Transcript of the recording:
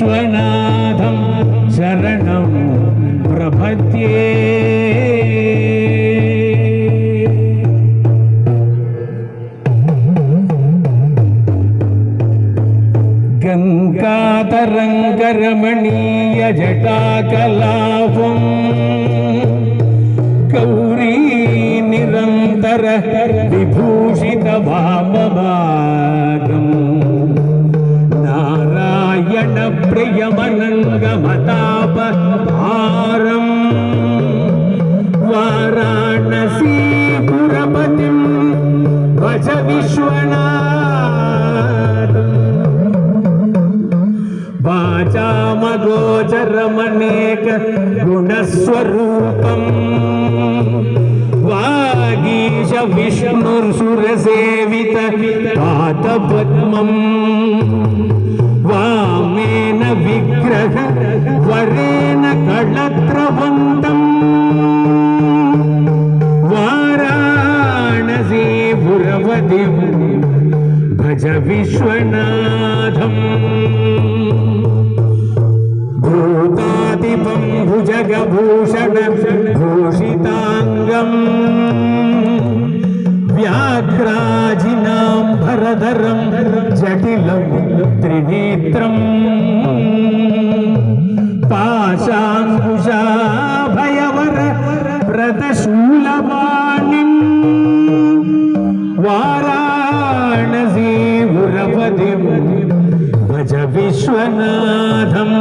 विश्वनाथं शरणं प्रपद्ये। गङ्गातरङ्गरमणीय जटाकलापं गौरी निरन्तर विभूषित वामभागं नारायण प्रियमनङ्गमतापहारं वाराणसीपुरपतिं भज विश्वनाथम्। वाचामगोचरमनेक गुणस्वरूपं वागीश विष्णुर्सुरसेवित पादपद्मं वामेन विग्रह वरेण कळत्रवन्तं वाराणसीपुरपतिं भज विश्वनाथम्। भूतादिपं भुजगभूषण भूषिताङ्गं व्याघ्राजिनाम्बरधरं जटिलं त्रिनेत्रं पाशाङ्कुशाभयवर व्रतशूलपाणिं वाराणसीपुरपतिं भज विश्वनाथम्।